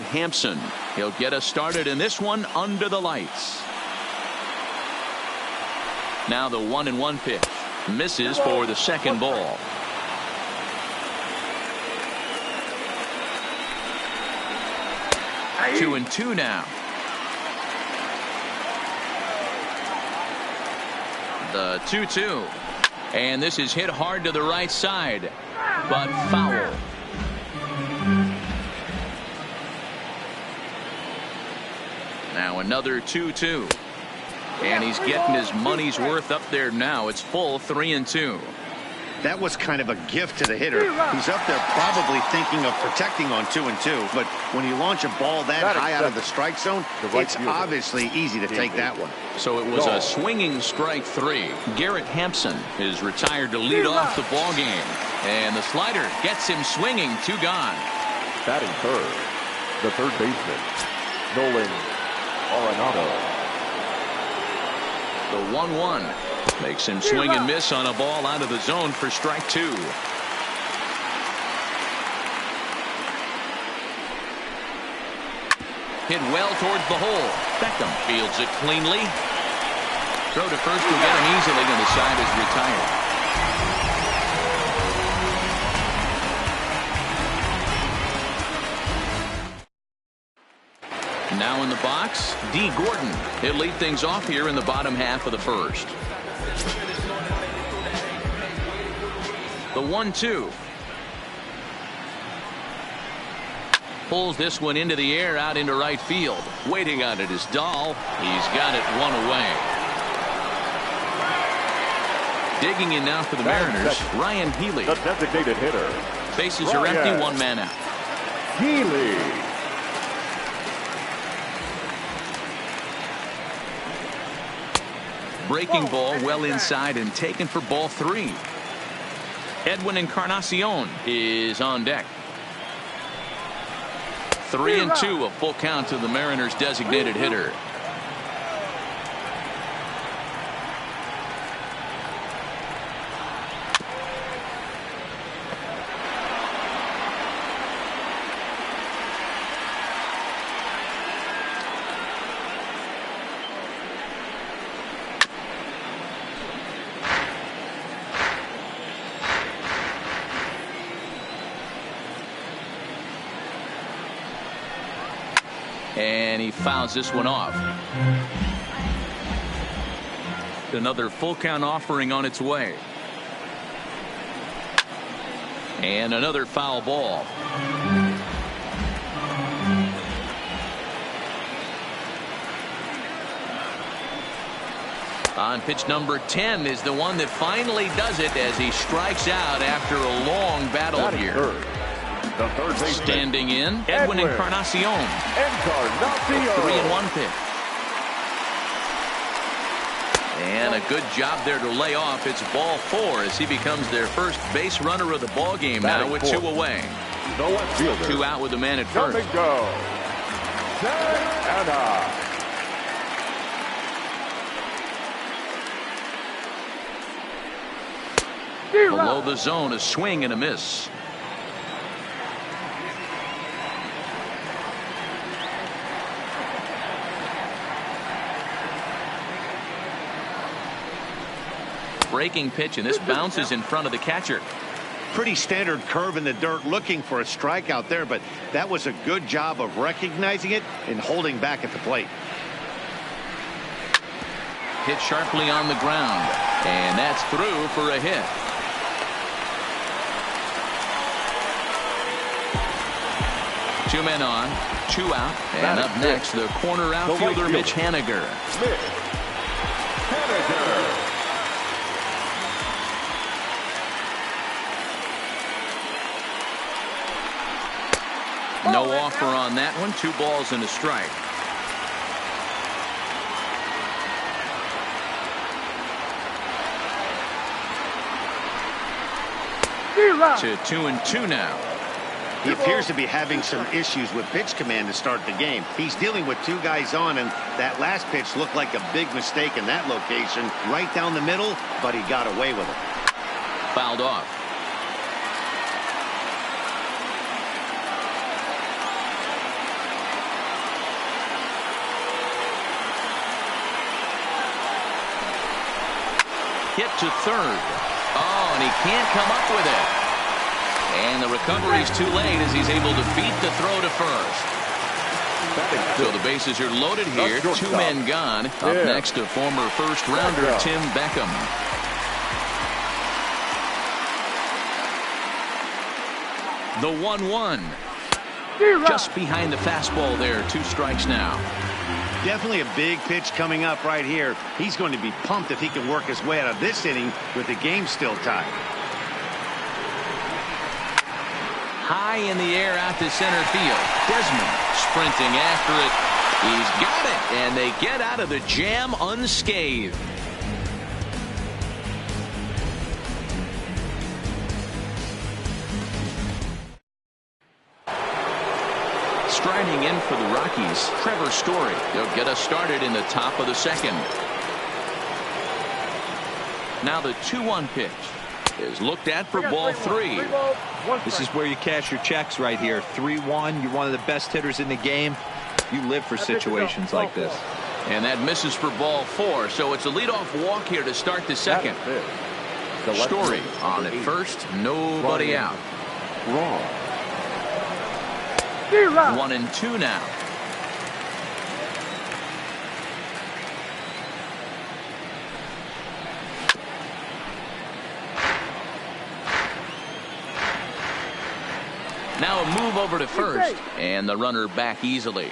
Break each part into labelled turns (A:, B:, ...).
A: Hampson. He'll get us started in this one under the lights. Now the 1-1 pitch. Misses for the second ball.
B: Hey.
A: 2-2 now. The 2-2. And this is hit hard to the right side, but foul. Now another 2-2. And he's getting his money's worth up there now. It's full 3-2.
C: That was kind of a gift to the hitter. He's up there probably thinking of protecting on 2-2. But when you launch a ball that high out of the strike zone, it's obviously easy to take that one.
A: So it was a swinging strike 3. Garrett Hampson is retired to lead off the ball game. And the slider gets him swinging. 2 gone.
B: Batting third, the third baseman, Nolan Arenado.
A: The 1-1 makes him swing and miss on a ball out of the zone for strike 2. Hit well towards the hole. Beckham fields it cleanly. Throw to first will get him easily, and the side is retired. Now in the box, D. Gordon. He'll lead things off here in the bottom half of the first. The 1-2. Pulls this one into the air out into right field. Waiting on it is Dahl. He's got it 1 away. Digging in now for the Mariners, Ryan Healy.
B: The designated hitter.
A: Bases are empty, 1 man out.
B: Healy.
A: Breaking ball well inside and taken for ball 3. Edwin Encarnacion is on deck. 3-2, a full count to the Mariners' designated hitter. And he fouls this one off. Another full count offering on its way. And another foul ball. On pitch number 10 is the one that finally does it as he strikes out after a long battle here.
B: The third baseman.
A: Standing in, Edwin Encarnacion. 3-1 pitch. And a good job there to lay off. It's ball 4 as he becomes their first base runner of the ball game now with 2 away.
B: No left fielder.
A: 2 out with the man at first.
B: Go.
A: Below the zone, a swing and a miss. Breaking pitch, and this bounces in front of the catcher.
C: Pretty standard curve in the dirt, looking for a strikeout there, but that was a good job of recognizing it and holding back at the plate.
A: Hit sharply on the ground, and that's through for a hit. Two men on, 2 out, and up next the corner outfielder Mitch Haniger. No offer on that one. 2 balls and a strike. To 2-2 now.
C: He appears to be having some issues with pitch command to start the game. He's dealing with 2 guys on, and that last pitch looked like a big mistake in that location, right down the middle, but he got away with it.
A: Fouled off. hit to third. Oh, and he can't come up with it. And the recovery's too late as he's able to beat the throw to first. So the bases are loaded here. Two men gone. Up next, a former first-rounder, Tim Beckham. The 1-1. Just behind the fastball there. 2 strikes now.
C: Definitely a big pitch coming up right here. He's going to be pumped if he can work his way out of this inning with the game still tied.
A: High in the air out to center field. Desmond sprinting after it. He's got it, and they get out of the jam unscathed. Striding in for the Rockies, Trevor Story. They'll get us started in the top of the second. Now the 2-1 pitch is looked at for ball 3.
D: This is where you cash your checks right here. 3-1. You're one of the best hitters in the game. You live for situations like this.
A: And that misses for ball 4. So it's a leadoff walk here to start the second. Story on at first. Nobody out. 1-2 now. Now a move over to first, and the runner back easily.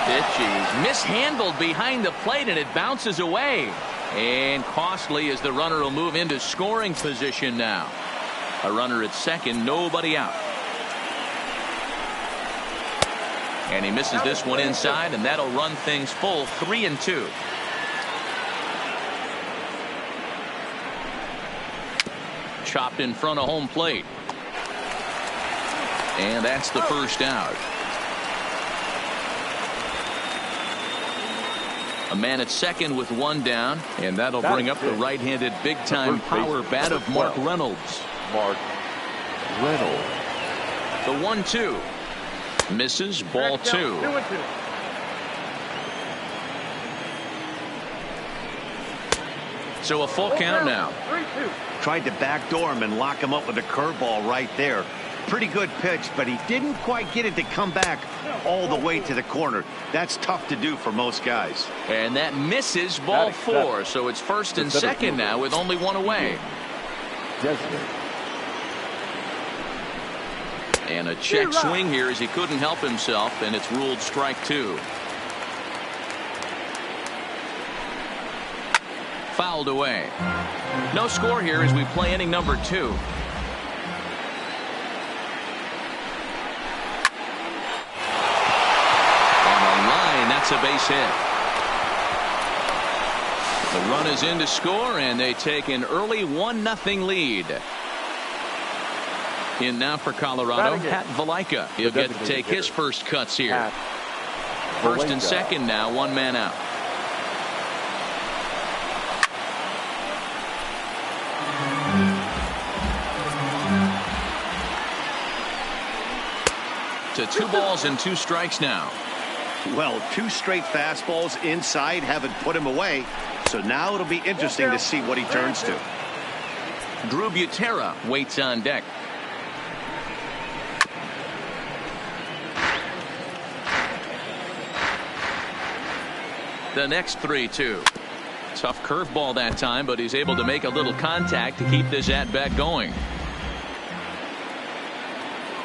A: Pitch is mishandled behind the plate, and it bounces away. And costly as the runner will move into scoring position now. A runner at second, nobody out. And he misses this one inside, and that'll run things full. 3-2. Chopped in front of home plate. And that's the first out. A man at second with 1 down, and that'll bring up the right-handed big-time power bat of Mark Reynolds. The 1-2. Misses, ball 2. So a full count now.
C: Tried to backdoor him and lock him up with a curveball right there. Pretty good pitch, but he didn't quite get it to come back all the way to the corner. That's tough to do for most guys.
A: And that misses, ball 4. So it's first and second now with only 1 away. And a check swing here as he couldn't help himself, and it's ruled strike 2. Fouled away. No score here as we play inning number 2. That's a base hit. The run is in to score, and they take an early 1-0 lead. In now for Colorado, Pat Valaika. He'll get to take his first cuts here. First and second now, 1 man out. To 2 balls and 2 strikes now.
C: Well, 2 straight fastballs inside haven't put him away. So now it'll be interesting to see what he turns to.
A: Drew Butera waits on deck. The next 3-2. Tough curveball that time, but he's able to make a little contact to keep this at-bat going.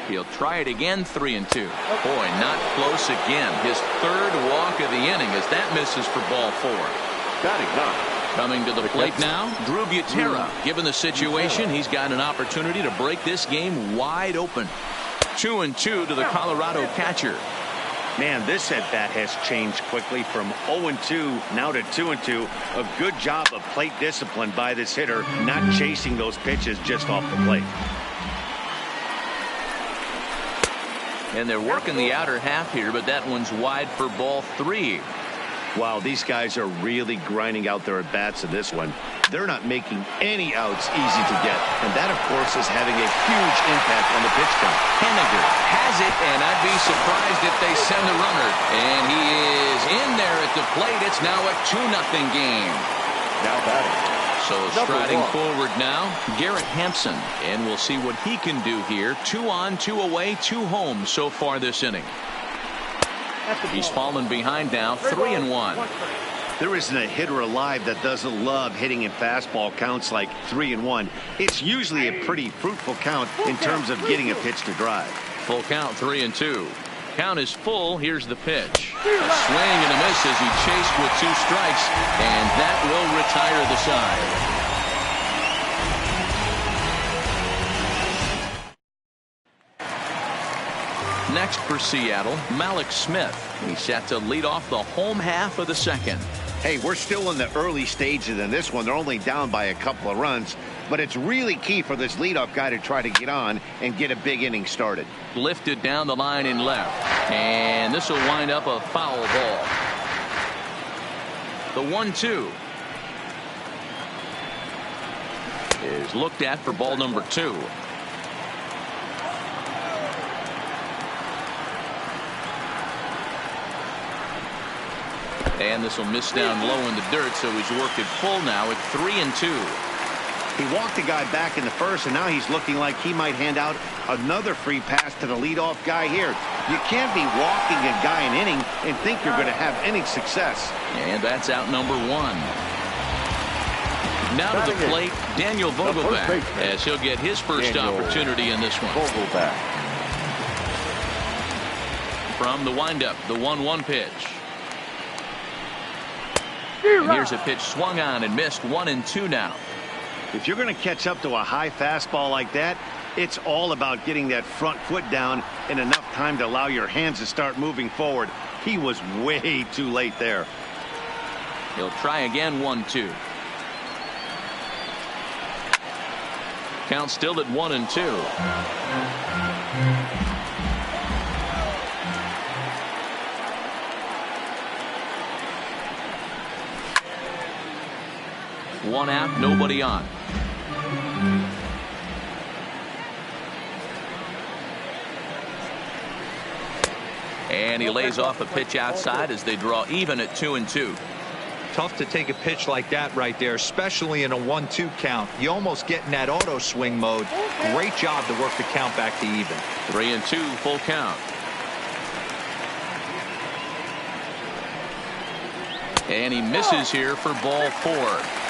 A: He'll try it again, 3-2. Boy, not close again. His 3rd walk of the inning as that misses for ball 4. Coming to the plate now, Drew Butera. Given the situation, he's got an opportunity to break this game wide open. 2-2 to the Colorado catcher.
C: Man, this at-bat has changed quickly from 0-2 now to 2-2. A good job of plate discipline by this hitter, not chasing those pitches just off the plate.
A: And they're working the outer half here, but that one's wide for ball 3.
C: Wow, these guys are really grinding out their at-bats in this one. They're not making any outs easy to get. And that, of course, is having a huge impact on the pitch count.
A: Henniger has it, and I'd be surprised if they send the runner. And he is in there at the plate. It's now a 2-0 game.
B: Now batting.
A: So striding forward now, Garrett Hampson. And we'll see what he can do here. 2 on, 2 away, 2 home so far this inning. He's fallen behind now, 3-1.
C: There isn't a hitter alive that doesn't love hitting in fastball counts like 3-1. It's usually a pretty fruitful count in terms of getting a pitch to drive.
A: Full count, 3-2. Count is full. Here's the pitch. A swing and a miss as he chased with 2 strikes, and that will retire the side. Next for Seattle, Malik Smith. He's set to lead off the home half of the second.
C: Hey, we're still in the early stages in this one. They're only down by a couple of runs, but it's really key for this leadoff guy to try to get on and get a big inning started.
A: Lifted down the line in left, and this will wind up a foul ball. The 1-2 is looked at for ball number 2. And this will miss down low in the dirt, so he's worked it full now at 3-2.
C: He walked the guy back in the first, and now he's looking like he might hand out another free pass to the leadoff guy here. You can't be walking a guy an inning and think you're going to have any success.
A: And that's out number 1. Now to the plate, Daniel Vogelbach, as he'll get his first opportunity in this one.
B: Vogelbach.
A: From the windup, the 1-1 pitch. And here's a pitch swung on and missed. 1-2 now.
C: If you're going to catch up to a high fastball like that, it's all about getting that front foot down in enough time to allow your hands to start moving forward. He was way too late there.
A: He'll try again. 1-2. Count still at 1-2. One out, nobody on. And he lays off a pitch outside as they draw even at 2-2.
D: Tough to take a pitch like that right there, especially in a 1-2 count. You almost get in that auto swing mode. Great job to work the count back to even.
A: 3-2, full count. And he misses here for ball 4.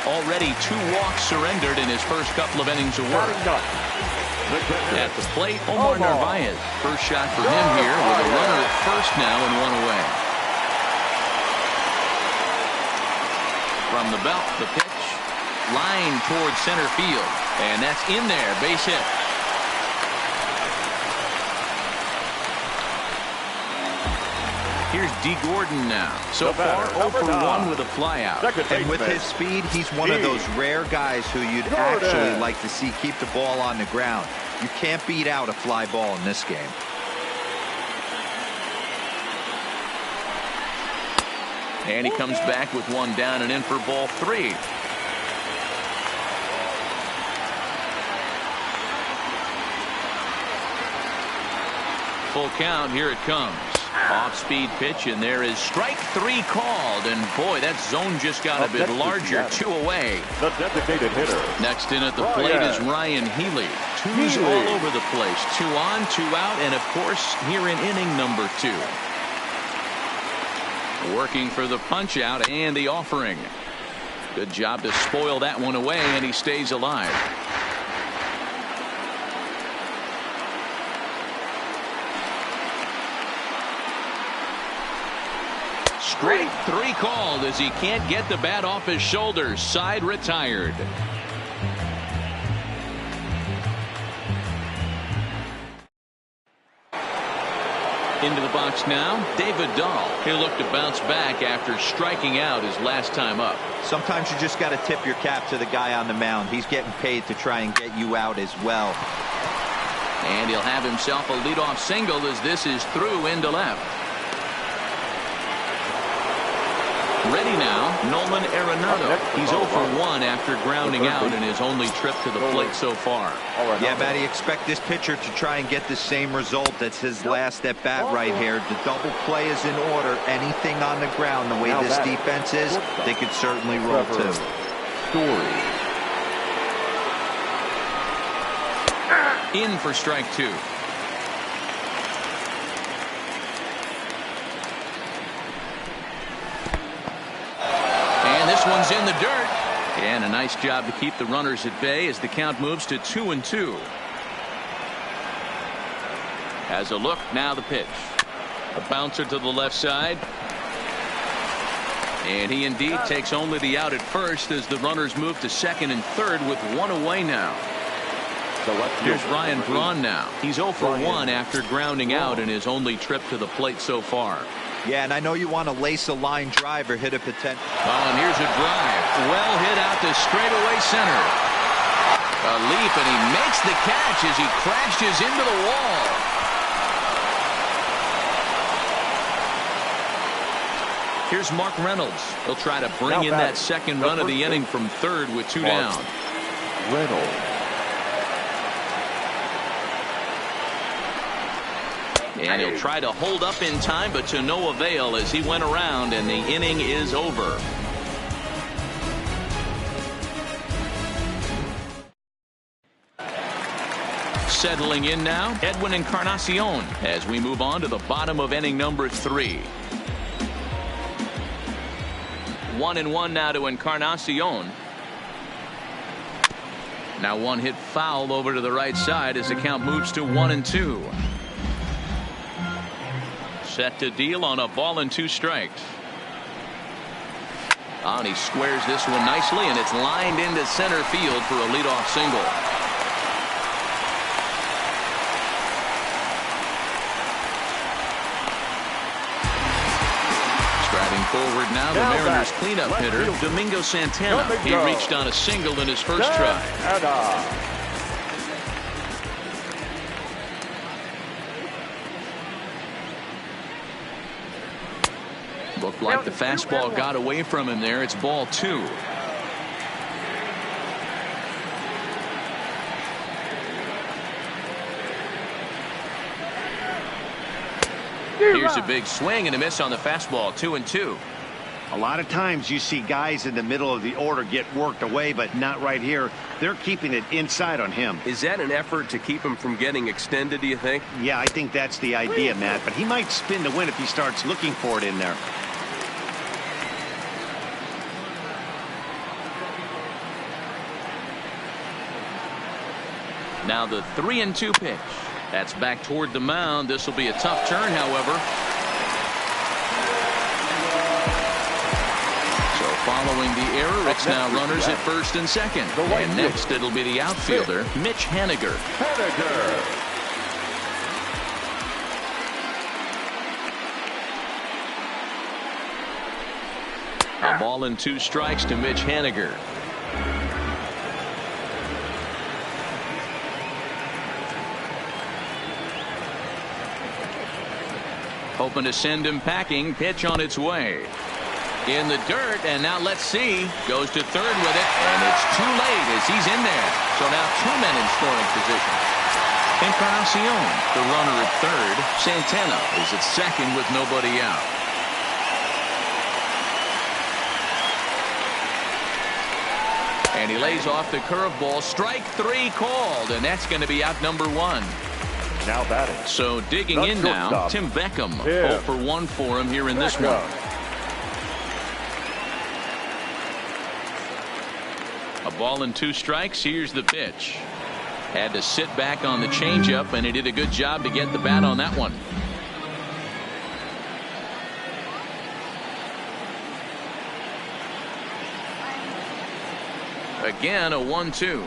A: Already 2 walks surrendered in his first couple of innings of work. At the plate, Omar Narvaez. First shot for him here with a runner at first now and 1 away. From the belt, the pitch. Line towards center field. And that's in there. Base hit. Here's D. Gordon now. So far 0 for 1 with a flyout.
D: And with his speed, he's one of those rare guys who you'd actually like to see keep the ball on the ground. You can't beat out a fly ball in this game.
A: And he comes back with 1 down and in for ball 3. Full count. Here it comes. Off-speed pitch, and there is strike 3 called. And boy, that zone just got a bit larger. 2 away.
B: The designated hitter.
A: Next in at the plate is Ryan Healy. 2s all over the place. 2 on, 2 out, and of course here in inning number 2. Working for the punch out and the offering. Good job to spoil that one away, and he stays alive. Strike 3 called as he can't get the bat off his shoulders. Side retired. Into the box now, David Dahl. He'll look to bounce back after striking out his last time up.
D: Sometimes you just got to tip your cap to the guy on the mound. He's getting paid to try and get you out as well.
A: And he'll have himself a leadoff single as this is through into left. Ready now, Nolan Arenado. He's 0 for 1 after grounding out in his only trip to the plate so far.
D: Yeah, Matty, expect this pitcher to try and get the same result. That's his last at bat right here. The double play is in order. Anything on the ground, the way this defense is, they could certainly roll too.
A: In for strike 2. And this one's in the dirt. And a nice job to keep the runners at bay as the count moves to 2-2. As a look, now the pitch. A bouncer to the left side. And he indeed takes only the out at first as the runners move to second and third with one away now. Here's Ryan Braun now. He's 0 for 1 after grounding out in his only trip to the plate so far.
D: Yeah, and I know you want to lace a line drive or hit a potential.
A: Oh, and here's a drive. Well hit out to straightaway center. A leap, and he makes the catch as he crashes into the wall. Here's Mark Reynolds. He'll try to bring in that second run of the inning from third with 2 down.
B: Reynolds.
A: And he'll try to hold up in time, but to no avail as he went around and the inning is over. Settling in now, Edwin Encarnacion as we move on to the bottom of inning number 3. 1-1 now to Encarnacion. Now one hit foul over to the right side as the count moves to 1-2. Set to deal on a ball and 2 strikes. And he squares this one nicely, and it's lined into center field for a leadoff single. Striding forward now, the Mariners cleanup hitter, Domingo Santana. He reached on a single in his first try. Looked like the fastball got away from him there. It's ball 2. Here's a big swing and a miss on the fastball. 2-2.
C: A lot of times you see guys in the middle of the order get worked away, but not right here. They're keeping it inside on him.
E: Is that an effort to keep him from getting extended, do you think?
C: Yeah, I think that's the idea, Matt, but he might spin to win if he starts looking for it in there.
A: Now the 3-2 pitch. That's back toward the mound. This will be a tough turn, however. So following the error, it's now runners at first and second. And next it'll be the outfielder, Mitch Haniger. A ball and 2 strikes to Mitch Haniger. Hoping to send him packing. Pitch on its way. In the dirt, and now let's see. Goes to third with it, and it's too late as he's in there. So now 2 men in scoring position. Encarnacion, the runner at third. Santana is at second with nobody out. And he lays off the curveball. Strike 3 called, and that's going to be out number 1.
B: Now batting.
A: So digging in now, Tim Beckham. 0 for 1 for him here in this one. A ball and 2 strikes. Here's the pitch. Had to sit back on the changeup, and he did a good job to get the bat on that one. Again, a 1-2.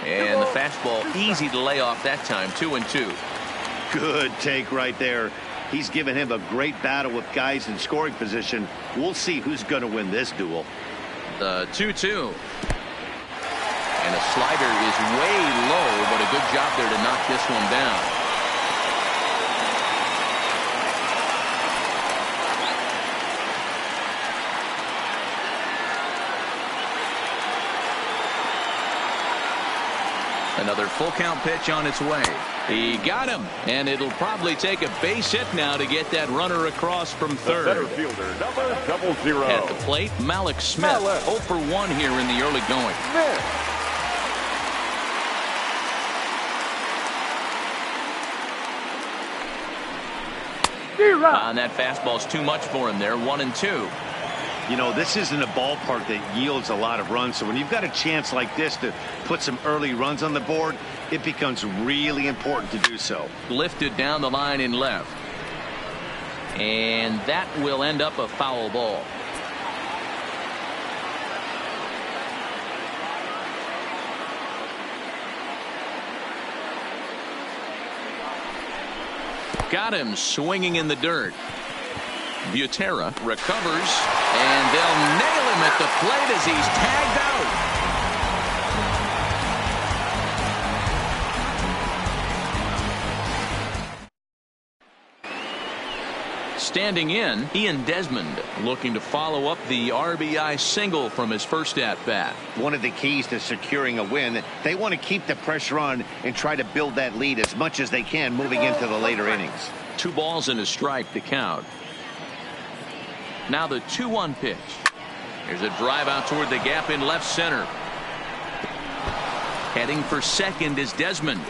A: And the fastball easy to lay off that time. 2-2.
C: Good take right there. He's given him a great battle with guys in scoring position. We'll see who's going to win this duel.
A: The 2-2. And a slider is way low, but a good job there to knock this one down. Another full count pitch on its way. He got him, and it'll probably take a base hit now to get that runner across from third.
B: Center fielder, number 00.
A: At the plate, Malik Smith. 0 for 1 here in the early going. And that fastball's too much for him there. 1-2.
C: You know, this isn't a ballpark that yields a lot of runs, so when you've got a chance like this to put some early runs on the board, it becomes really important to do so.
A: Lifted down the line in left. And that will end up a foul ball. Got him swinging in the dirt. Butera recovers, and they'll nail him at the plate as he's tagged out. Standing in, Ian Desmond looking to follow up the RBI single from his first at-bat.
C: One of the keys to securing a win, they want to keep the pressure on and try to build that lead as much as they can moving into the later innings.
A: 2 balls and a strike to count. Now the 2-1 pitch. There's a drive out toward the gap in left center. Heading for second is Desmond.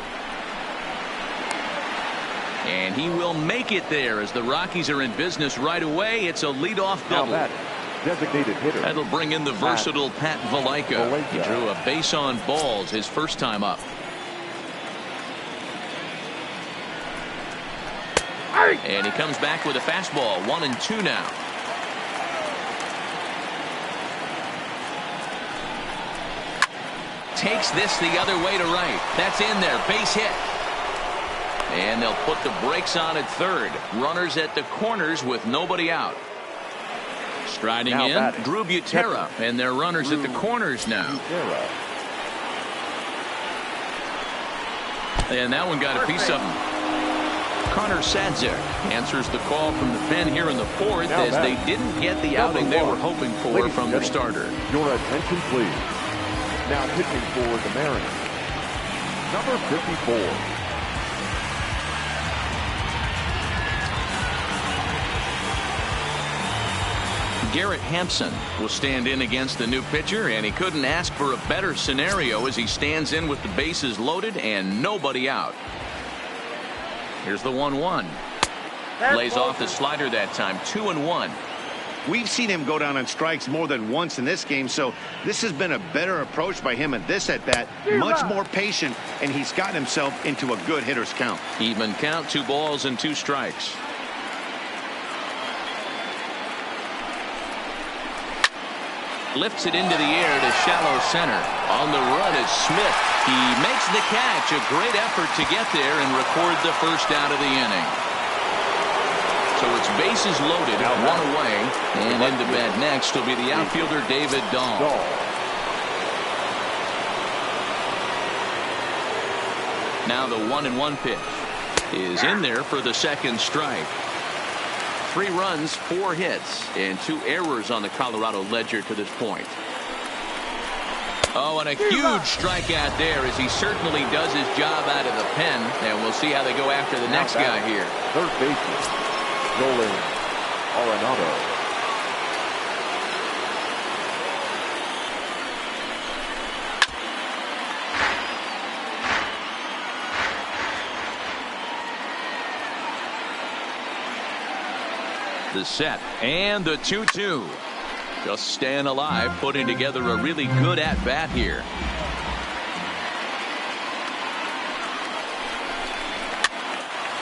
A: And he will make it there as the Rockies are in business right away. It's a leadoff double.
B: Designated hitter.
A: That'll bring in the versatile Pat Valaika. He drew a base on balls his first time up. And he comes back with a fastball. 1-2 now. Takes this the other way to right. That's in there. Base hit. And they'll put the brakes on at third. Runners at the corners with nobody out. Striding
B: now
A: in,
B: batting.
A: Drew Butera. And their runners at the corners now. And that one got a piece of him. Connor Sadzik answers the call from the pen here in the fourth as they didn't get the outing they were hoping for from their starter.
B: Your attention, please. Now pitching for the Mariners, number 54.
A: Garrett Hampson will stand in against the new pitcher, and he couldn't ask for a better scenario as he stands in with the bases loaded and nobody out. Here's the 1-1. Lays off the slider that time. 2-1.
C: We've seen him go down on strikes more than once in this game, so this has been a better approach by him at this at-bat. Much more patient, and he's gotten himself into a good hitter's count.
A: Even count. 2 balls and 2 strikes. Lifts it into the air to shallow center. On the run is Smith. He makes the catch. A great effort to get there and record the first out of the inning. So it's bases loaded, 1 away, and into bat next will be the outfielder David Dahl. Now the 1-1 pitch is in there for the second strike. 3 runs, 4 hits, and 2 errors on the Colorado ledger to this point. Oh, and a huge strikeout there as he certainly does his job out of the pen, and we'll see how they go after the next guy here.
B: Third baseman, Nolan Arenado.
A: The set and the 2-2. Just staying alive, putting together a really good at-bat here.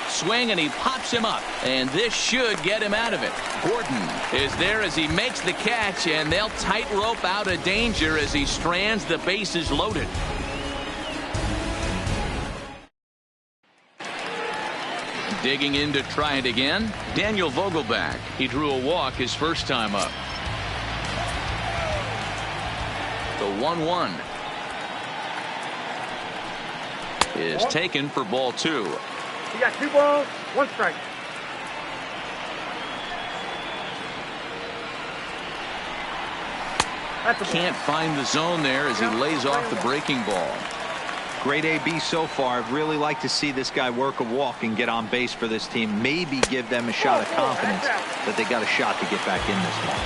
A: Swing, and he pops him up, and this should get him out of it. Gordon is there as he makes the catch, and they'll tightrope out of danger as he strands the bases loaded. Digging in to try it again, Daniel Vogelback. He drew a walk his first time up. The 1-1 is taken for ball 2.
F: You got 2 balls, 1 strike.
A: Can't find the zone there as he lays off the breaking ball.
D: Great AB so far. I'd really like to see this guy work a walk and get on base for this team. Maybe give them a shot of confidence that they got a shot to get back in this one.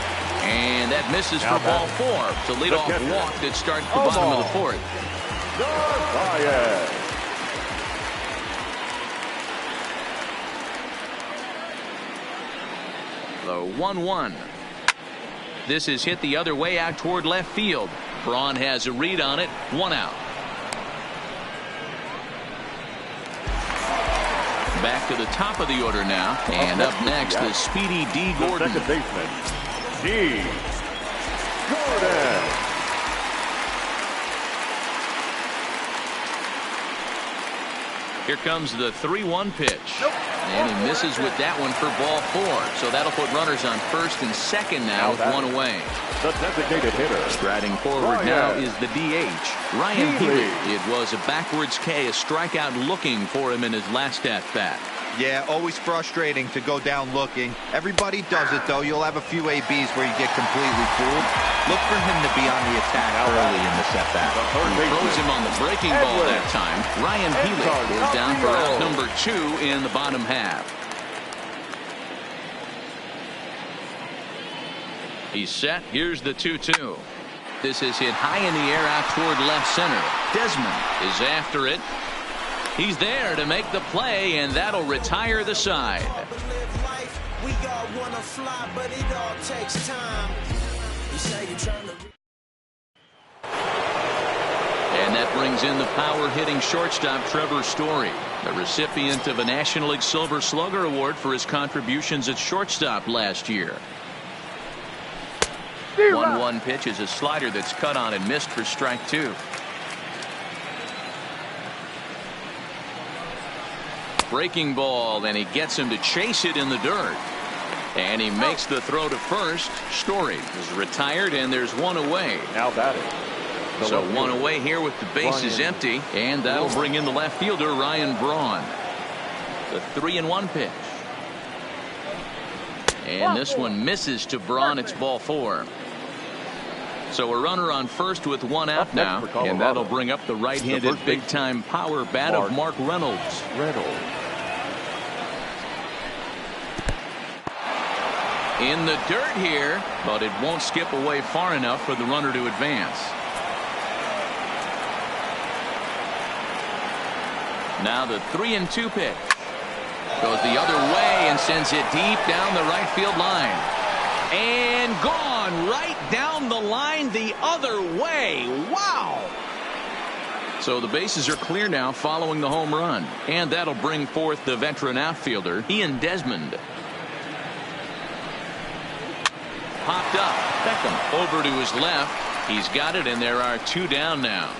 A: And that misses for ball 4. So leadoff walk that starts the bottom of the 4th. The 1-1. This is hit the other way out toward left field. Braun has a read on it. 1 out. Back to the top of the order now. And up next, the speedy D. Gordon.
B: Second baseman, D. Gordon.
A: Here comes the 3-1 pitch. And he misses with that one for ball 4. So that'll put runners on first and second now with 1 away.
B: The designated hitter.
A: Striding forward now is the DH, Ryan Healy. It was a backwards K, a strikeout looking for him in his last at-bat.
D: Yeah, always frustrating to go down looking. Everybody does it, though. You'll have a few ABs where you get completely fooled. Look for him to be on the attack early in the at-bat.
A: He throws him on the breaking ball that time. Ryan Healy is down for out number 2 in the bottom half. He's set. Here's the 2-2. This is hit high in the air out toward left center. Desmond is after it. He's there to make the play, and that'll retire the side. And that brings in the power-hitting shortstop Trevor Story, the recipient of a National League Silver Slugger Award for his contributions at shortstop last year. 1-1 pitch is a slider that's cut on and missed for strike 2. Breaking ball, and he gets him to chase it in the dirt. And he makes the throw to first. Story is retired, and there's 1 away.
B: Now batting.
A: So 1 away here with the bases empty, and that'll bring in the left fielder, Ryan Braun. The 3-1 pitch. And this one misses to Braun. It's ball 4. So a runner on first with 1 out now, and that'll bring up the right-handed big-time power bat of Mark Reynolds. In the dirt here, but it won't skip away far enough for the runner to advance. Now the 3-2 pitch. Goes the other way and sends it deep down the right field line. And gone right down the line the other way. Wow. So the bases are clear now following the home run. And that'll bring forth the veteran outfielder, Ian Desmond. Popped up. Beckham over to his left. He's got it, and there are 2 down now.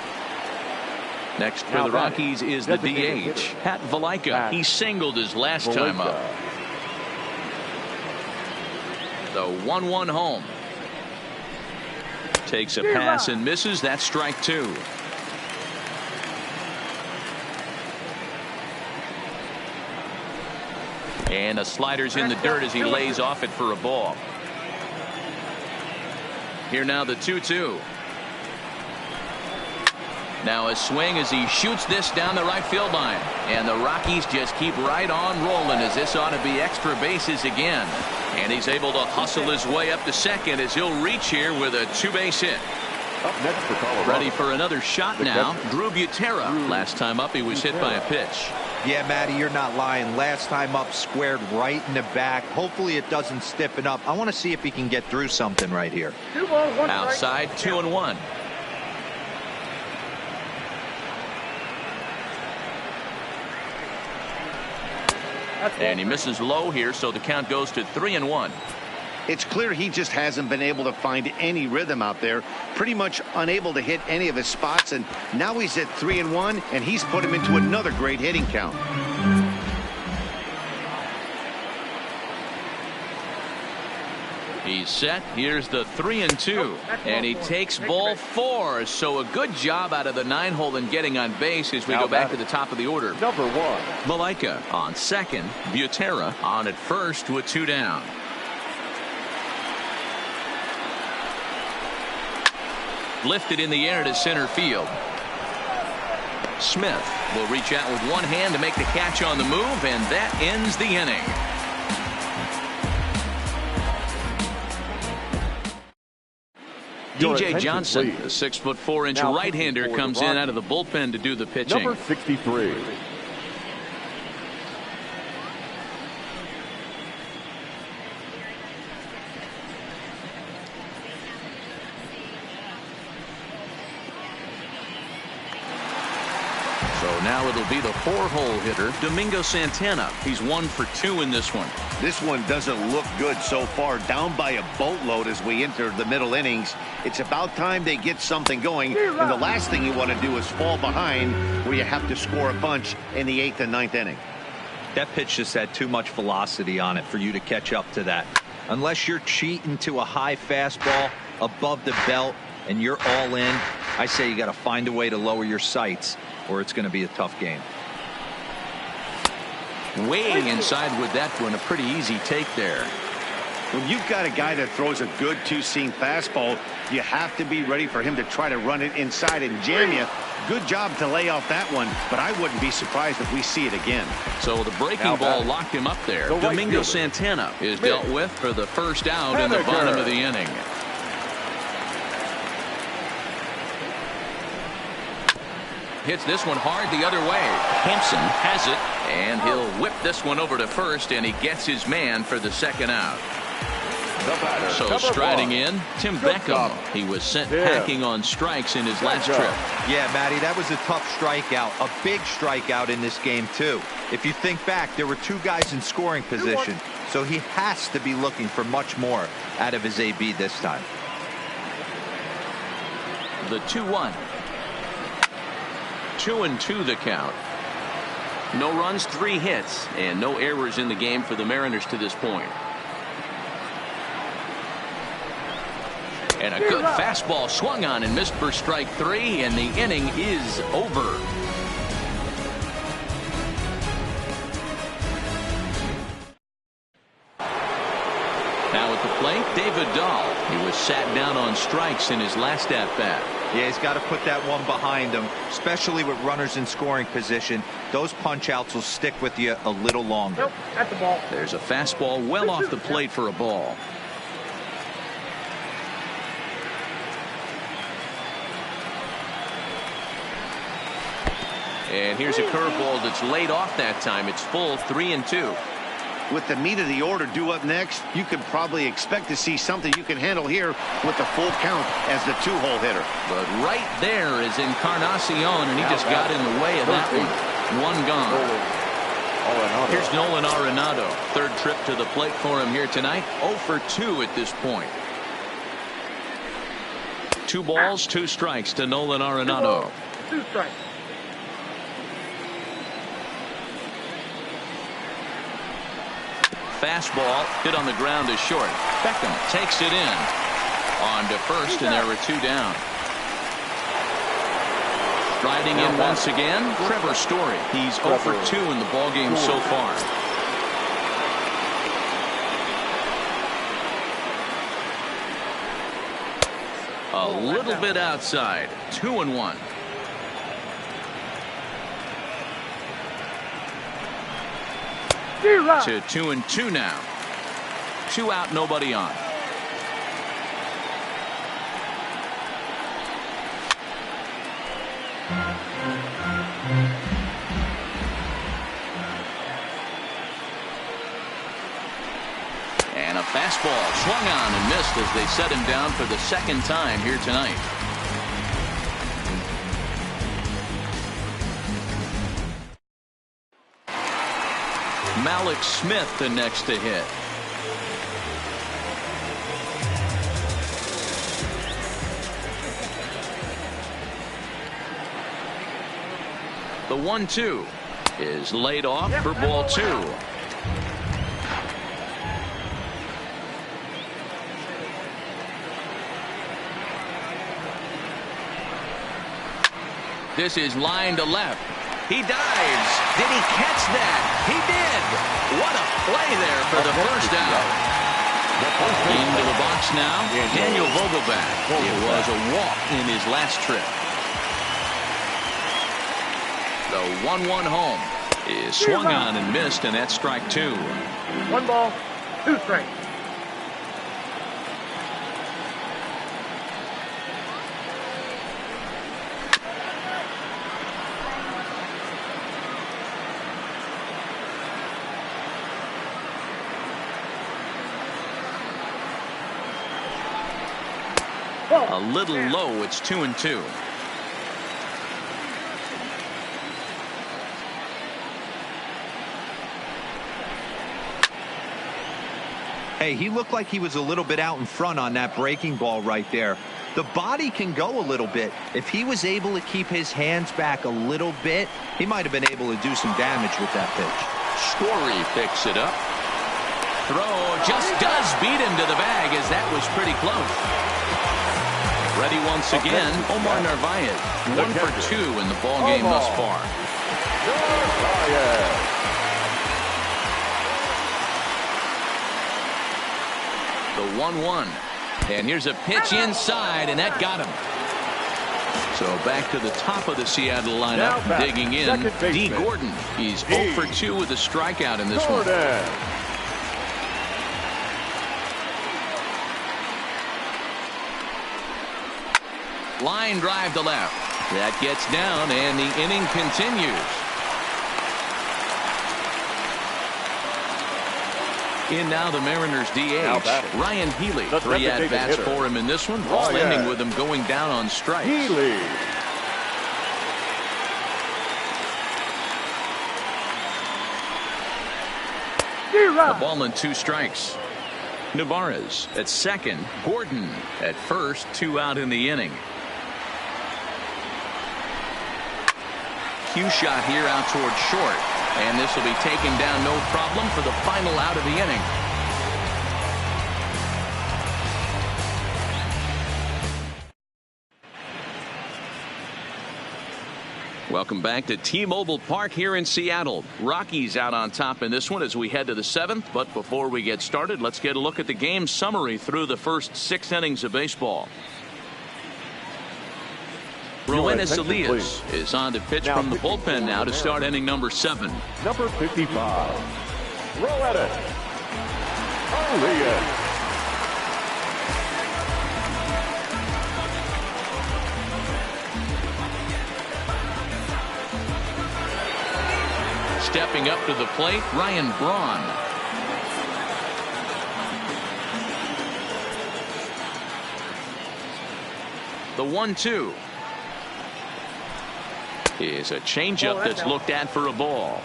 A: Next for the Rockies is the DH, Pat Valaika. He singled his last time up. The 1-1 home. Takes a pass and misses. That's strike 2. And the slider's in the dirt as he lays off it for a ball. Here now the 2-2. Now a swing as he shoots this down the right field line. And the Rockies just keep right on rolling as this ought to be extra bases again. And he's able to hustle his way up to second as he'll reach here with a 2-base hit.
B: Up next for Colorado.
A: Ready for another shot now. Drew Butera. Last time up he was hit by a pitch.
D: Yeah, Matty, you're not lying. Last time up squared right in the back. Hopefully it doesn't stiffen up. I want to see if he can get through something right here.
F: 2 balls, 1
A: Outside, 2-1. And he misses low here, so the count goes to 3-1.
C: It's clear he just hasn't been able to find any rhythm out there. Pretty much unable to hit any of his spots, and now he's at 3-1, and he's put him into another great hitting count.
A: He's set. Here's the 3-2, and he takes ball 4. So a good job out of the 9-hole in getting on base as we go back to the top of the order.
B: Number 1.
A: Valaika on second. Butera on at first with 2 down. Lifted in the air to center field. Smith will reach out with one hand to make the catch on the move, and that ends the inning. DJ Johnson, the 6'4" right-hander, comes in out of the bullpen to do the pitching.
B: Number 63.
A: So now it'll be the 4-hole hitter, Domingo Santana. He's 1 for 2 in this one.
C: This one doesn't look good so far. Down by a boatload as we enter the middle innings. It's about time they get something going. And the last thing you want to do is fall behind where you have to score a bunch in the 8th and 9th inning.
D: That pitch just had too much velocity on it for you to catch up to that. Unless you're cheating to a high fastball above the belt and you're all in, I say you got to find a way to lower your sights, or it's going to be a tough game.
A: Way inside with that one, a pretty easy take there.
C: When you've got a guy that throws a good two-seam fastball, you have to be ready for him to try to run it inside and jam you. Good job to lay off that one, but I wouldn't be surprised if we see it again.
A: So the breaking ball locked him up there. Domingo Santana is dealt with for the first out in the bottom of the inning. Hits this one hard the other way. Hampson has it, and he'll whip this one over to first, and he gets his man for the second out. So striding in, Tim Beckham. He was sent packing on strikes in his last trip.
D: Yeah, Matty, that was a tough strikeout, a big strikeout in this game, too. If you think back, there were 2 guys in scoring position, so he has to be looking for much more out of his AB this time.
A: The 2-1. 2-2 the count. No runs, 3 hits, and no errors in the game for the Mariners to this point. And a good fastball swung on and missed for strike 3, and the inning is over. Now at the plate, David Dahl. He was sat down on strikes in his last at-bat.
D: Yeah, he's got to put that one behind him, especially with runners in scoring position. Those punch-outs will stick with you a little longer.
F: Nope, that's the ball.
A: There's a fastball well off the plate for a ball. And here's a curveball that's laid off that time. It's full, 3-2.
C: With the meat of the order due up next, you could probably expect to see something you can handle here with the full count as the 2-hole hitter.
A: But right there is Encarnacion, and he just got in the way of that one. One gone. Here's Nolan Arenado. 3rd trip to the plate for him here tonight. 0 for 2 at this point. 2 balls, 2 strikes to Nolan Arenado.
F: 2 strikes.
A: Fastball hit on the ground is short. Beckham takes it in. On to first, and there were 2 down. Riding in once again, Trevor Story. He's 0 for 2 in the ballgame so far. A little bit outside. 2-1. To 2-2 now. 2 out, nobody on. And a fastball swung on and missed as they set him down for the 2nd time here tonight. Malik Smith the next to hit. The 1-2 is laid off for ball 2. This is line to left. He dives. Did he catch that? He did. What a play there for the first out. Into the box now, Daniel Vogelbach. It was a walk in his last trip. The 1-1 home is swung on and missed, and that's strike 2.
F: 1 ball, 2 strikes.
A: A little low. It's 2-2.
D: Hey, he looked like he was a little bit out in front on that breaking ball right there. The body can go a little bit. If he was able to keep his hands back a little bit, he might have been able to do some damage with that pitch.
A: Story picks it up. Throw just does beat him to the bag, as that was pretty close. Ready once again, Omar Narvaez. 1 for 2 in the ball game thus far. The 1-1. And here's a pitch inside, and that got him. So back to the top of the Seattle lineup, digging in, D. Gordon. He's 0 for 2 with a strikeout in this one. Line drive to left. That gets down, and the inning continues. In now the Mariners DH, Ryan Healy. 3 at-bats for him in this one, all ending with him going down on strikes.
B: Healy.
A: A ball and 2 strikes. Navarez at second, Gordon at first, 2 out in the inning. Cue shot here out towards short, and this will be taken down no problem for the final out of the inning. Welcome back to T-Mobile Park here in Seattle. Rockies out on top in this one as we head to the 7th. But before we get started, let's get a look at the game summary through the first 6 innings of baseball. Roenis Elias is on to pitch from the bullpen now to start inning number 7.
B: Number 55, Roenis Elias.
A: Stepping up to the plate, Ryan Braun. The 1-2 is a changeup that's looked at for a ball.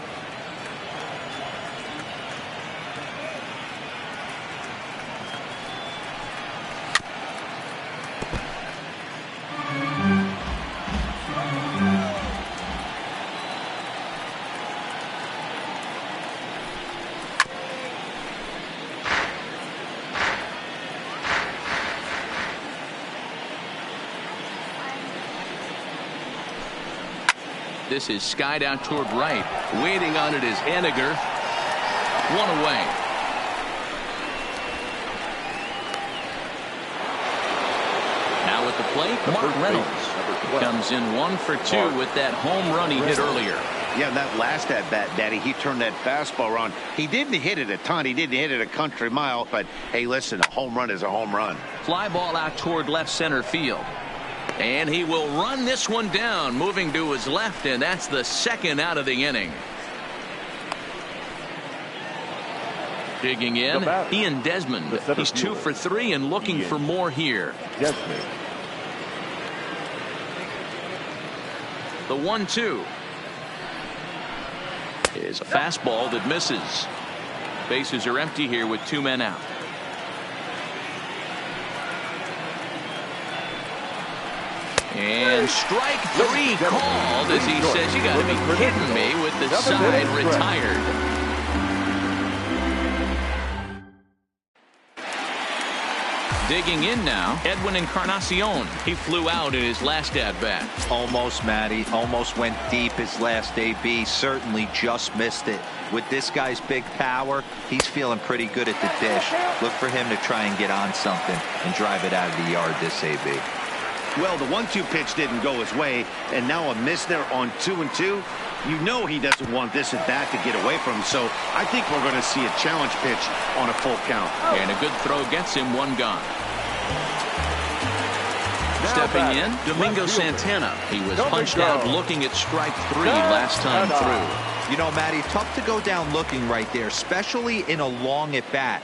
A: This is skied out toward right. Waiting on it is Henniger. 1 away. Now at the plate, Mark Reynolds comes in 1 for 2 with that home run he hit earlier.
C: Yeah, that last at-bat, Daddy, he turned that fastball on. He didn't hit it a ton. He didn't hit it a country mile. But, hey, listen, a home run is a home run.
A: Fly ball out toward left center field. And he will run this one down, moving to his left, and that's the 2nd out of the inning. Digging in, Ian Desmond. He's 2 for 3 and looking for more here.
B: Desmond.
A: The 1-2 is a fastball that misses. Bases are empty here with 2 men out. And strike 3 called as he says, you got to be kidding me, with the side retired. Digging in now, Edwin Encarnacion. He flew out in his last at-bat.
D: Almost, Matty. Almost went deep his last AB. Certainly just missed it. With this guy's big power, he's feeling pretty good at the dish. Look for him to try and get on something and drive it out of the yard this AB.
C: Well, the 1-2 pitch didn't go his way, and now a miss there on 2-2. You know he doesn't want this at bat to get away from him, so I think we're going to see a challenge pitch on a full count.
A: And a good throw gets him one gone. Stepping in, Domingo Santana. He was punched out looking at strike 3 last time through.
D: You know, Matty, tough to go down looking right there, especially in a long at bat.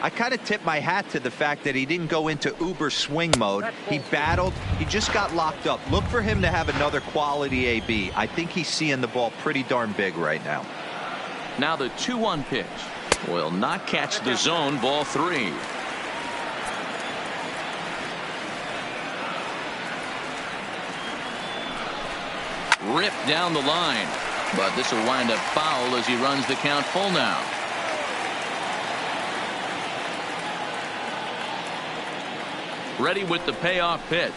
D: I kind of tip my hat to the fact that he didn't go into uber swing mode. He battled. He just got locked up. Look for him to have another quality AB. I think he's seeing the ball pretty darn big right now.
A: Now the 2-1 pitch will not catch the zone. Ball 3. Ripped down the line, but this will wind up foul as he runs the count full now. Ready with the payoff pitch.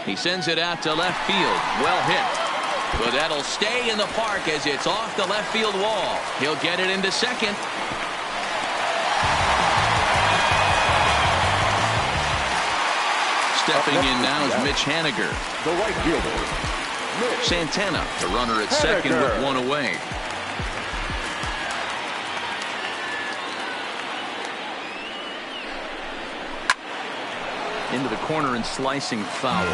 A: He sends it out to left field. Well hit. But that'll stay in the park as it's off the left field wall. He'll get it into second. Stepping in now is Mitch Haniger.
B: The right fielder.
A: Santana, the runner at second with one away. Into the corner and slicing foul.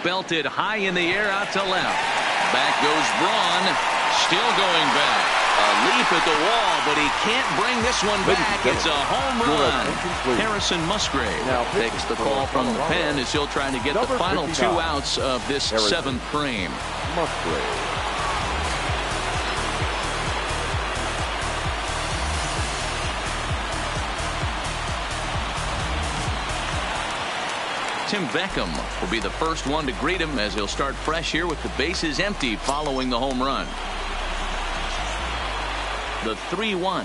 A: Belted high in the air out to left. Back goes Braun. Still going back. A leap at the wall, but he can't bring this one back. It's a home run. Harrison Musgrave takes the call from the pen as he'll try to get the final 2 outs of this 7th frame.
B: Musgrave.
A: Tim Beckham will be the first one to greet him as he'll start fresh here with the bases empty following the home run. The 3-1.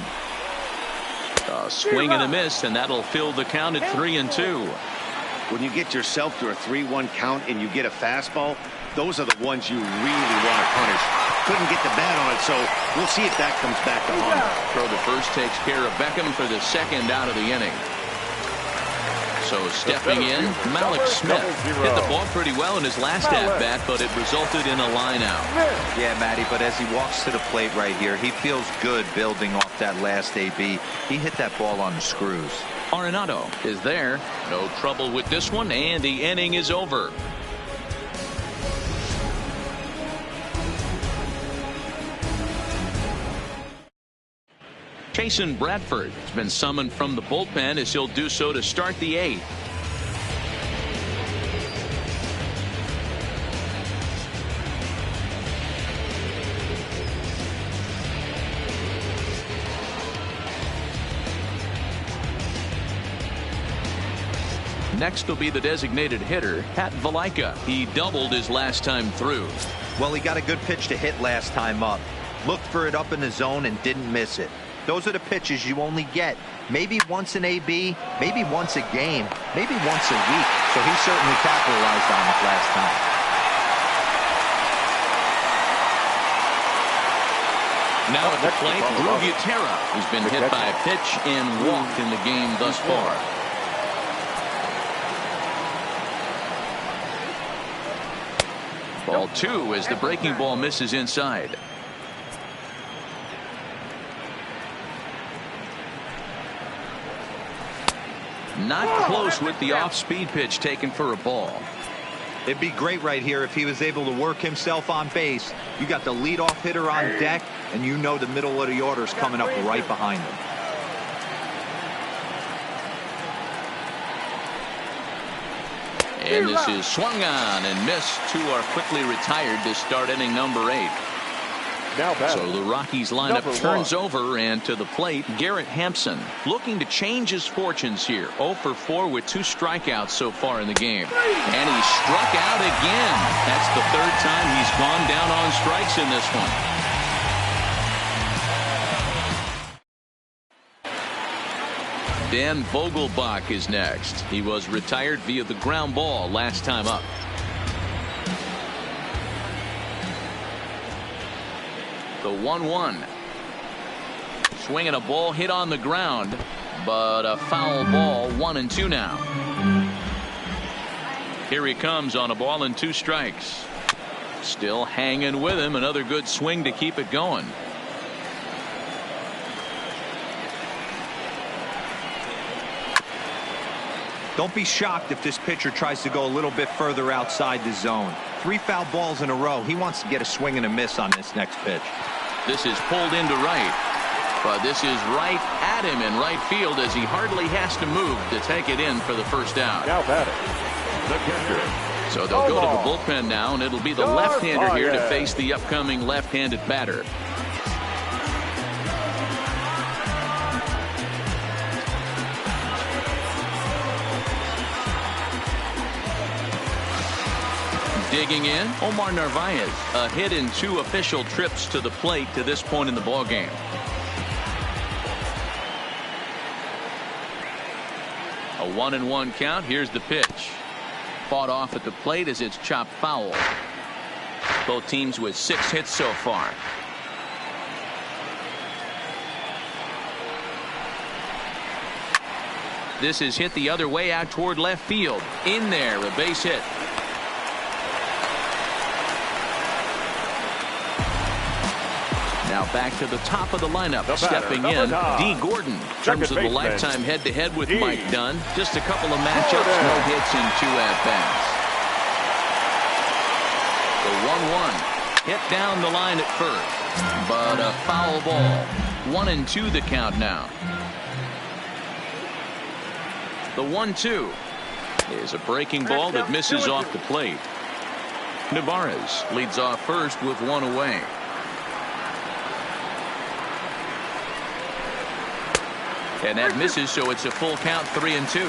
A: A swing and a miss, and that'll fill the count at 3-2.
C: When you get yourself to a 3-1 count and you get a fastball, those are the ones you really want to punish. Couldn't get the bat on it, so we'll see if that comes back to haunt him.
A: Throw the first takes care of Beckham for the second out of the inning. So stepping in, Malik Smith hit the ball pretty well in his last at-bat, but it resulted in a line out.
D: Yeah, Matty, but as he walks to the plate right here, he feels good building off that last AB. He hit that ball on the screws.
A: Arenado is there. No trouble with this one, and the inning is over. Jason Bradford has been summoned from the bullpen as he'll do so to start the 8th. Next will be the designated hitter, Pat Valaika. He doubled his last time through.
D: Well, he got a good pitch to hit last time up. Looked for it up in the zone and didn't miss it. Those are the pitches you only get maybe once an AB, maybe once a game, maybe once a week. So he certainly capitalized on it last time.
A: Now at the plate, Drew Butera, who's been hit by a pitch and walked in the game thus far. Ball 2 as the breaking ball misses inside. Not close with the off-speed pitch taken for a ball.
D: It'd be great right here if he was able to work himself on base. You got the leadoff hitter on deck, and you know the middle of the order is coming up right behind him.
A: And this is swung on and missed. 2 are quickly retired to start inning number 8. So the Rockies lineup turns over, and to the plate, Garrett Hampson looking to change his fortunes here. 0 for 4 with 2 strikeouts so far in the game. And he struck out again. That's the 3rd time he's gone down on strikes in this one. Dan Vogelbach is next. He was retired via the ground ball last time up. The 1-1. Swinging a ball hit on the ground. But a foul ball, 1-2 now. Here he comes on a ball and 2 strikes. Still hanging with him. Another good swing to keep it going.
D: Don't be shocked if this pitcher tries to go a little bit further outside the zone. 3 foul balls in a row. He wants to get a swing and a miss on this next pitch.
A: This is pulled into right. But this is right at him in right field as he hardly has to move to take it in for the first out.
B: Now batting, the catcher.
A: So they'll go to the bullpen now, and it'll be the left-hander here to face the upcoming left-handed batter. Digging in, Omar Narvaez, a hit in 2 official trips to the plate to this point in the ballgame. A 1-1 count. Here's the pitch. Fought off at the plate as it's chopped foul. Both teams with 6 hits so far. This is hit the other way out toward left field. In there, a base hit. Now back to the top of the lineup. Stepping in, D. Gordon. In terms of the lifetime head-to-head with Mike Dunn, just a couple of matchups, no hits in 2 at-bats. The 1-1 hit down the line at first, but a foul ball. 1-2 the count now. The 1-2 is a breaking ball that misses off the plate. Narvaez leads off first with 1 away. And that misses, so it's a full count, 3-2.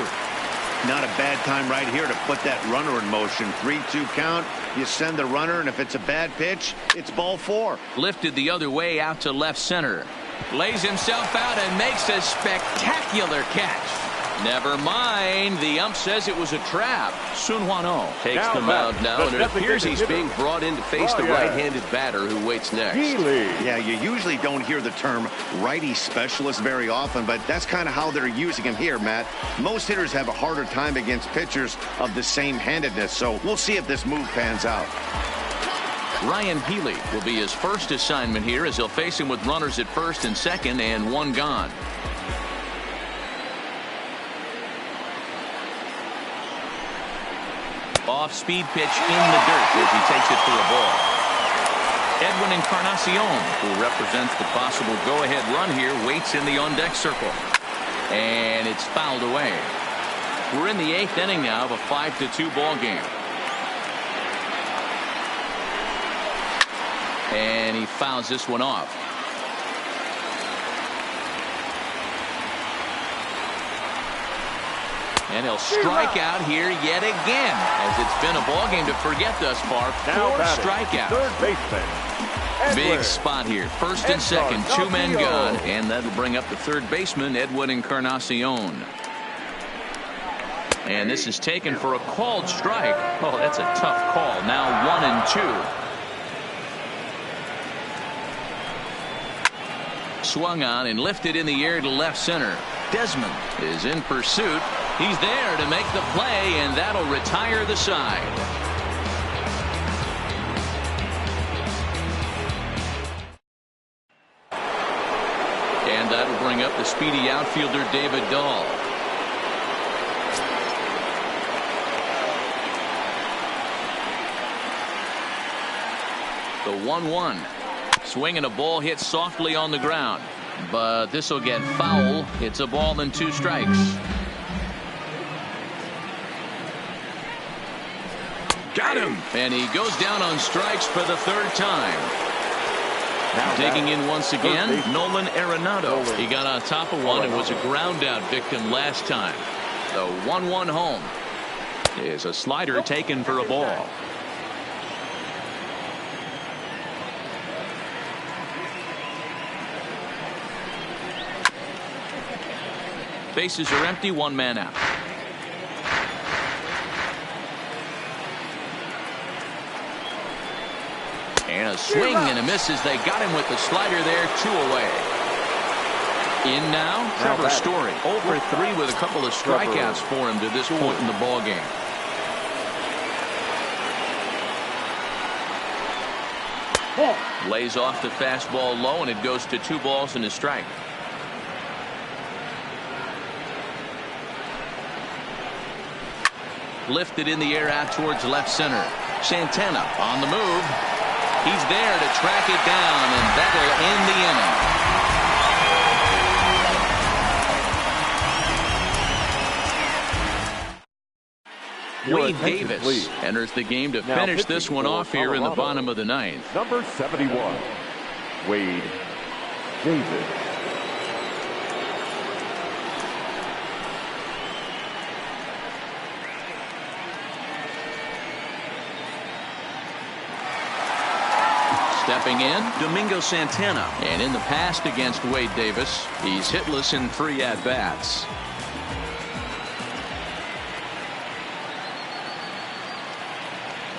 C: Not a bad time right here to put that runner in motion. 3-2 count. You send the runner, and if it's a bad pitch, it's ball 4.
A: Lifted the other way out to left center. Lays himself out and makes a spectacular catch. Never mind. The ump says it was a trap. Sun Hwan-Oh takes the mound now, and it appears he's being brought in to face the right-handed batter who waits next.
C: Yeah, you usually don't hear the term righty specialist very often, but that's kind of how they're using him here, Matt. Most hitters have a harder time against pitchers of the same handedness, so we'll see if this move pans out.
A: Ryan Healy will be his first assignment here as he'll face him with runners at first and second and 1 gone. Off-speed pitch in the dirt as he takes it for a ball. Edwin Encarnacion, who represents the possible go-ahead run here, waits in the on-deck circle. And it's fouled away. We're in the 8th inning now of a 5-2 ball game. And he fouls this one off. And he'll strike out here yet again, as it's been a ball game to forget thus far. 4 strikeouts.
B: Third baseman.
A: Big spot here. First and second, 2 men gone, and that'll bring up the third baseman, Edwin Encarnacion. And this is taken for a called strike. Oh, that's a tough call. Now 1-2. Swung on and lifted in the air to left center. Desmond is in pursuit. He's there to make the play, and that'll retire the side. And that'll bring up the speedy outfielder David Dahl. The 1-1. Swinging a ball hit softly on the ground. But this will get foul. It's a ball and 2 strikes. Got him. And he goes down on strikes for the 3rd time. Now digging in once again, Nolan Arenado. He got on top of one and was a ground out victim last time. The 1-1 home is a slider taken for a ball. Bases are empty, 1 man out. And a swing and a miss as they got him with the slider there, 2 away. In now, Trevor Story. 0 for 3 with a couple of strikeouts for him to this point in the ballgame. Lays off the fastball low, and it goes to 2 balls and a strike. Lifted in the air out towards left center. Santana on the move. He's there to track it down, and that'll end the inning. Wade Davis enters the game to finish this one off here in the bottom of the 9th.
B: Number 71, Wade Davis.
A: Stepping in, Domingo Santana. And in the past against Wade Davis, he's hitless in 3 at-bats.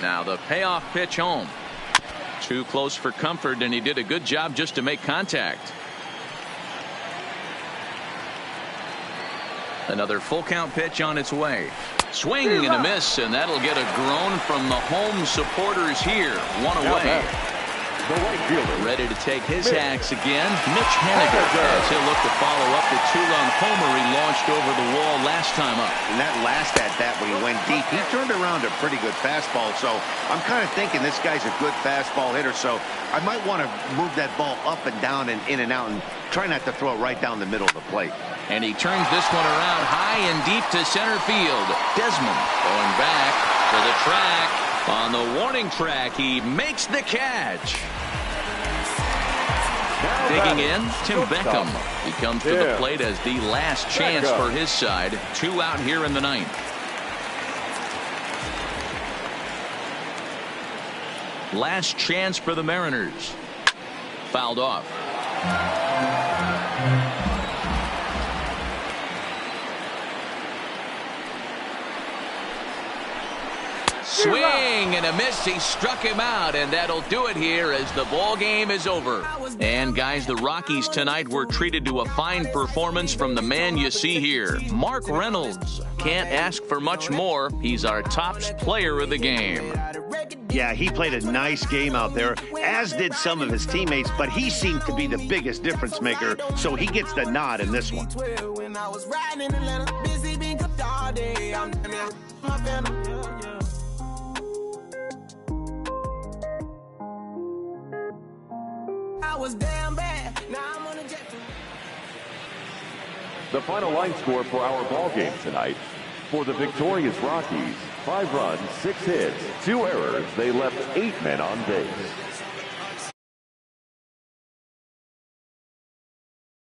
A: Now the payoff pitch home. Too close for comfort, and he did a good job just to make contact. Another full count pitch on its way. Swing and a miss, and that'll get a groan from the home supporters here. 1 away.
B: The right fielder.
A: Ready to take his hacks again. Mitch Haniger as he'll look to follow up the 2-run homer he launched over the wall last time up.
C: And that last at-bat when he went deep, he turned around a pretty good fastball. So I'm kind of thinking this guy's a good fastball hitter. So I might want to move that ball up and down and in and out and try not to throw it right down the middle of the plate.
A: And he turns this one around high and deep to center field. Desmond going back for the track. On the warning track, he makes the catch. Digging in, Tim Beckham. He comes to the plate as the last chance for his side. 2 out here in the 9th. Last chance for the Mariners. Fouled off. Swing and a miss. He struck him out, and that'll do it here as the ball game is over. And guys, the Rockies tonight were treated to a fine performance from the man you see here, Mark Reynolds. Can't ask for much more. He's our top player of the game.
C: Yeah, he played a nice game out there, as did some of his teammates, but he seemed to be the biggest difference maker, so he gets the nod in this one.
B: The final line score for our ball game tonight. For the victorious Rockies, 5 runs, 6 hits, 2 errors. They left 8 men on base.